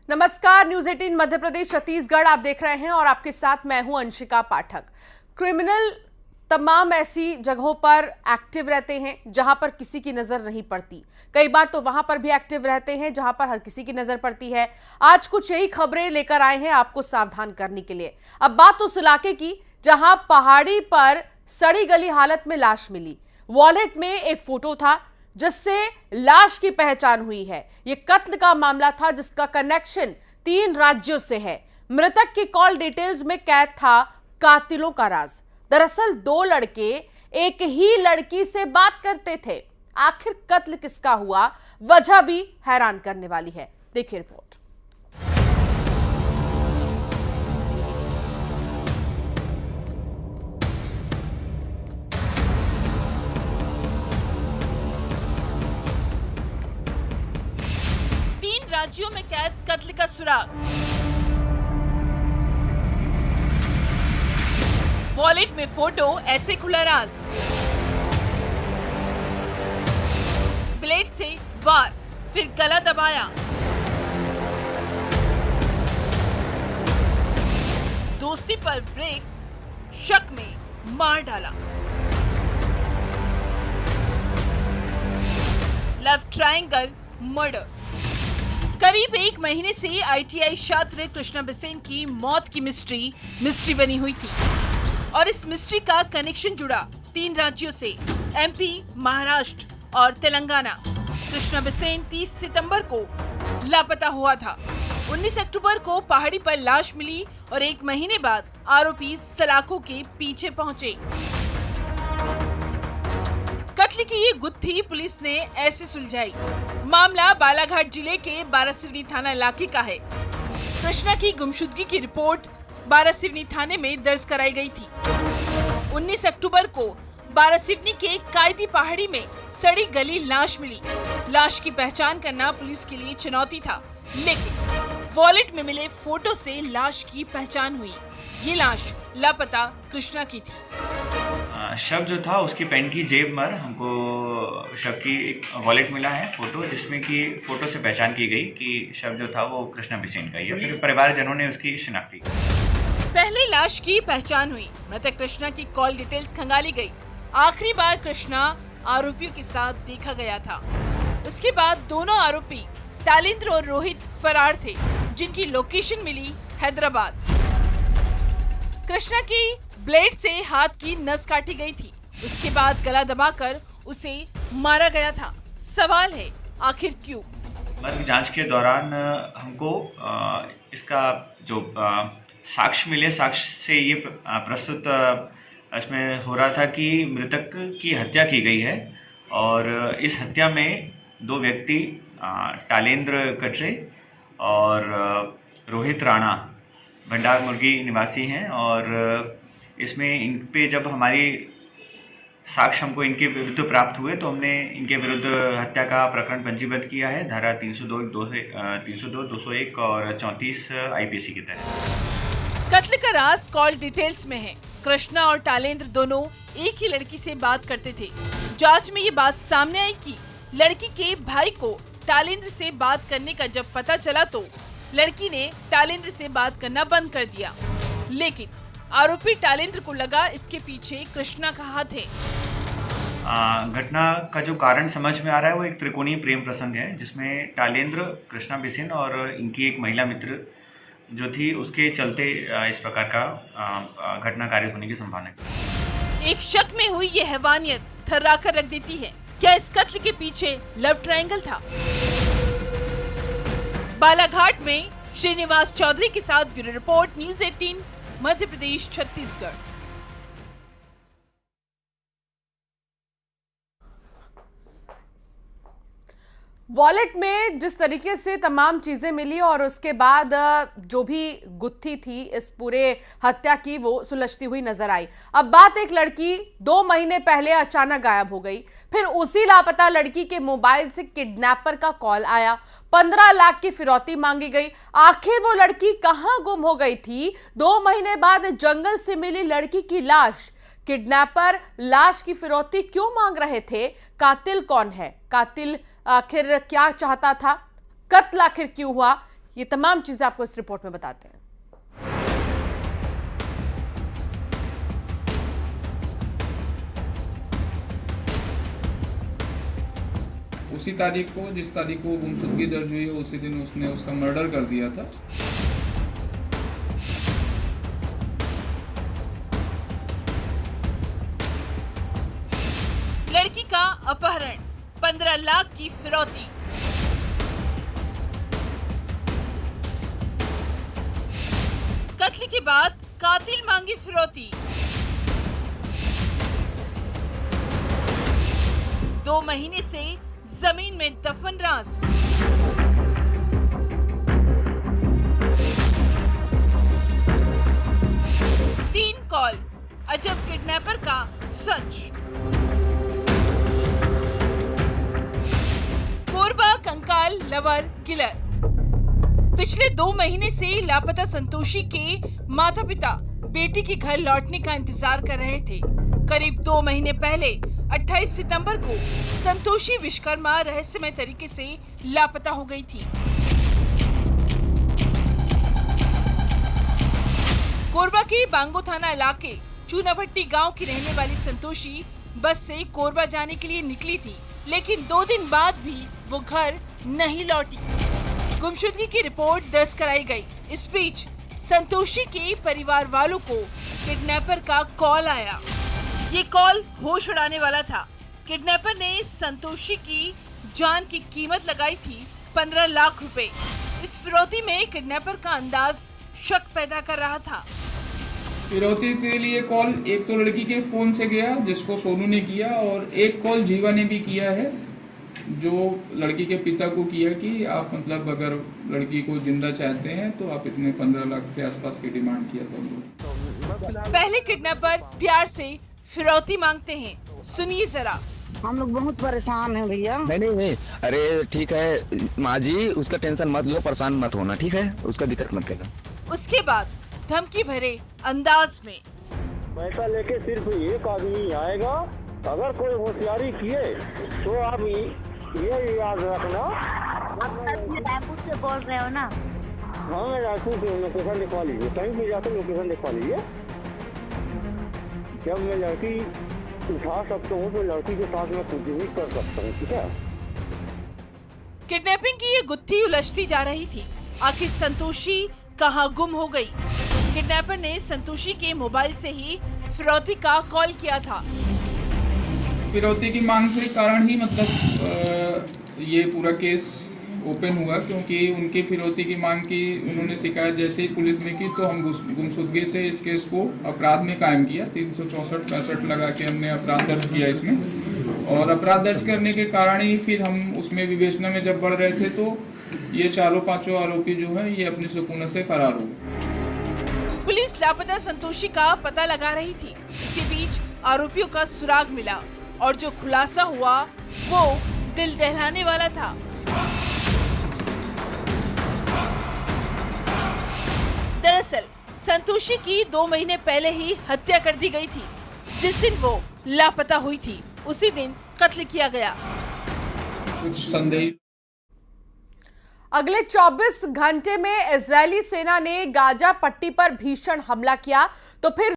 नमस्कार, न्यूज 18 मध्य प्रदेश छत्तीसगढ़ आप देख रहे हैं और आपके साथ मैं हूं अंशिका पाठक। क्रिमिनल तमाम ऐसी जगहों पर एक्टिव रहते हैं जहां पर किसी की नजर नहीं पड़ती। कई बार तो वहां पर भी एक्टिव रहते हैं जहां पर हर किसी की नजर पड़ती है। आज कुछ यही खबरें लेकर आए हैं आपको सावधान करने के लिए। अब बात उस इलाके की जहां पहाड़ी पर सड़ी गली हालत में लाश मिली। वॉलेट में एक फोटो था जिससे लाश की पहचान हुई है। यह कत्ल का मामला था जिसका कनेक्शन 3 राज्यों से है। मृतक की कॉल डिटेल्स में कैद था कातिलों का राज। दरअसल 2 लड़के एक ही लड़की से बात करते थे। आखिर कत्ल किसका हुआ, वजह भी हैरान करने वाली है। देखिए रिपोर्ट। राज्यों में कैद कत्ल का सुराग। वॉलेट में फोटो, ऐसे खुला राज। ब्लेड से वार, फिर गला दबाया। दोस्ती पर ब्रेक, शक में मार डाला। Love triangle murder. करीब 1 महीने से आईटीआई छात्र कृष्णा बिसेन की मौत की मिस्ट्री बनी हुई थी और इस मिस्ट्री का कनेक्शन जुड़ा 3 राज्यों से, एमपी, महाराष्ट्र और तेलंगाना। कृष्णा बिसेन 30 सितंबर को लापता हुआ था। 19 अक्टूबर को पहाड़ी पर लाश मिली और 1 महीने बाद आरोपी सलाखों के पीछे पहुंचे। कत्ल की ये गुत्थी पुलिस ने ऐसे सुलझाई। मामला बालाघाट जिले के बारासिवनी थाना इलाके का है। कृष्णा की गुमशुदगी की रिपोर्ट बारासिवनी थाने में दर्ज कराई गई थी। 19 अक्टूबर को बारासिवनी के कायदी पहाड़ी में सड़ी गली लाश मिली। लाश की पहचान करना पुलिस के लिए चुनौती था, लेकिन वॉलेट में मिले फोटो से लाश की पहचान हुई। ये लाश लापता कृष्णा की थी। शव जो था उसकी पैंट की जेब में हमको शव की एक वॉलेट मिला है, फोटो, जिसमें कि फोटो से पहचान की गई कि शव जो था वो कृष्णा बिसेन का ही है। फिर परिवारजनों ने उसकी शिनाख्ती की। पहले लाश की पहचान हुई, मृतक कृष्णा की कॉल डिटेल्स खंगाली गई। आखिरी बार कृष्णा आरोपियों के साथ देखा गया था। उसके बाद दोनों आरोपी तालेंद्र और रोहित फरार थे, जिनकी लोकेशन मिली हैदराबाद। कृष्णा की ब्लेड से हाथ की नस काटी गई थी। उसके बाद गला दबाकर उसे मारा गया था। सवाल है, आखिर क्यों? मर्ग जांच के दौरान हमको इसका जो साक्ष्य मिले, साक्ष्य से ये प्रस्तुत इसमें हो रहा था कि मृतक की हत्या की गई है और इस हत्या में 2 व्यक्ति तालेंद्र कटरे और रोहित राणा भंडार मुर्गी निवासी हैं और इसमें इन पे जब हमारी साक्ष्य हमको इनके विरुद्ध प्राप्त हुए तो हमने इनके विरुद्ध हत्या का प्रकरण पंजीबद्ध किया है। धारा 302, 201 और 34 आईपीसी के तहत। कत्ल का राज कॉल डिटेल्स में है। कृष्णा और तालेंद्र दोनों एक ही लड़की से बात करते थे। जांच में ये बात सामने आई कि लड़की के भाई को तालेंद्र से बात करने का जब पता चला तो लड़की ने तालेंद्र से बात करना बंद कर दिया, लेकिन आरोपी तालेंद्र को लगा इसके पीछे कृष्णा का हाथ है। घटना का जो कारण समझ में आ रहा है वो एक त्रिकोणीय प्रेम प्रसंग है, जिसमें तालेंद्र, कृष्णा बिसेन और इनकी एक महिला मित्र जो थी, उसके चलते इस प्रकार का घटना कार्य होने की संभावना है। एक शक में हुई ये हैवानियत थर्रा कर रख देती है। क्या इस कत्ल के पीछे लव ट्रायंगल था? बालाघाट में श्रीनिवास चौधरी के साथ bureau report, news 18 Madhya Pradesh Chhattisgarh. Wallet में जिस तरीके से तमाम चीजें मिली और उसके बाद जो भी गुत्थी थी इस पूरे हत्या की, वो सुलझती हुई नजर आई। अब बात एक लड़की 2 महीने पहले अचानक गायब हो गई। फिर उसी लापता लड़की के मोबाइल से किडनैपर का कॉल आया। 15 लाख की फिरौती मांगी गई। आखिर वो लड़की कहां गुम हो गई थी? 2 महीने बाद जंगल से मिली लड़की की लाश। किडनैपर लाश की फिरौती क्यों मांग रहे थे? कातिल कौन है? कातिल आखिर क्या चाहता था? कत्ल आखिर क्यों हुआ? ये तमाम चीजें आपको इस रिपोर्ट में बताते हैं। उसी तारीख को, जिस तारीख को गुमशुदगी दर्ज हुई है, उसी दिन उसने उसका मर्डर कर दिया था। लड़की का अपहरण, 15 लाख की फिरौती। कत्ल के बाद कातिल मांगी फिरौती। 2 महीने से जमीन में दफन राज। तीन कॉल, अजब किडनैपर का सच। कोरबा कंकाल लवर किलर। पिछले 2 महीने से लापता संतोषी के माता पिता बेटी के घर लौटने का इंतजार कर रहे थे। करीब 2 महीने पहले 28 सितंबर को संतोषी विश्वकर्मा रहस्यमय तरीके से लापता हो गई थी। कोरबा के बांगो थाना इलाके चूनाभट्टी गांव की रहने वाली संतोषी बस से कोरबा जाने के लिए निकली थी, लेकिन 2 दिन बाद भी वो घर नहीं लौटी। गुमशुदगी की रिपोर्ट दर्ज कराई गई। इस बीच संतोषी के परिवार वालों को किडनैपर का कॉल आया। ये कॉल होश उड़ाने वाला था। किडनैपर ने संतोषी की जान की कीमत लगाई थी 15 लाख रुपए। इस फिरौती में किडनैपर का अंदाज शक पैदा कर रहा था। फिरौती के लिए कॉल एक तो लड़की के फोन से गया, जिसको सोनू ने किया, और एक कॉल जीवा ने भी किया है, जो लड़की के पिता को किया कि आप मतलब अगर लड़की को जिंदा चाहते हैं तो आप इतने 15 लाख के आसपास की डिमांड किया था। पहले किडनैपर प्यार से फिरौती मांगते हैं, सुनिए जरा। हम लोग बहुत परेशान हैं भैया। नहीं, अरे ठीक है माँ जी, उसका टेंशन मत लो, परेशान मत होना, ठीक है, उसका दिक्कत मत करना। उसके बाद धमकी भरे अंदाज में, पैसा लेके सिर्फ एक आदमी आएगा, अगर कोई होशियारी किए तो आप ये याद रखना। आप रायपुर से बोल रहे हो ना? हाँ, मैं रायपुर से लोकेशन लिखवा लीजिए, कहीं भी जाकर लोकेशन लिखवा लीजिए। जब मैं लड़की उठा सकता हूँ तो लड़की के साथ मैं कुछ भी कर सकता हूँ, ठीक है। किडनैपिंग की ये गुत्थी उलझती जा रही थी। आखिर संतोषी कहाँ गुम हो गई? किडनैपर ने संतोषी के मोबाइल से ही फिरौती का कॉल किया था। फिरौती की मांग से कारण ही मतलब ये पूरा केस ओपन हुआ, क्योंकि उनकी फिरौती की मांग की उन्होंने शिकायत जैसे ही पुलिस में की तो हम गुमशुदगी से इस केस को अपराध में कायम किया। 364-65 लगा के हमने अपराध दर्ज किया इसमें, और अपराध दर्ज करने के कारण ही फिर हम उसमें विवेचना में जब बढ़ रहे थे तो ये 4-5 आरोपी जो है ये अपनी सुकून से फरार हो गए। पुलिस लापता संतोषी का पता लगा रही थी। इसी बीच आरोपियों का सुराग मिला और जो खुलासा हुआ वो दिल दहलाने वाला था। दरअसल संतोषी की 2 महीने पहले ही हत्या कर दी गई थी। जिस दिन वो लापता हुई थी उसी दिन कत्ल किया गया। कुछ संदेह। अगले 24 घंटे में इजरायली सेना ने गाजा पट्टी पर भीषण हमला किया तो फिर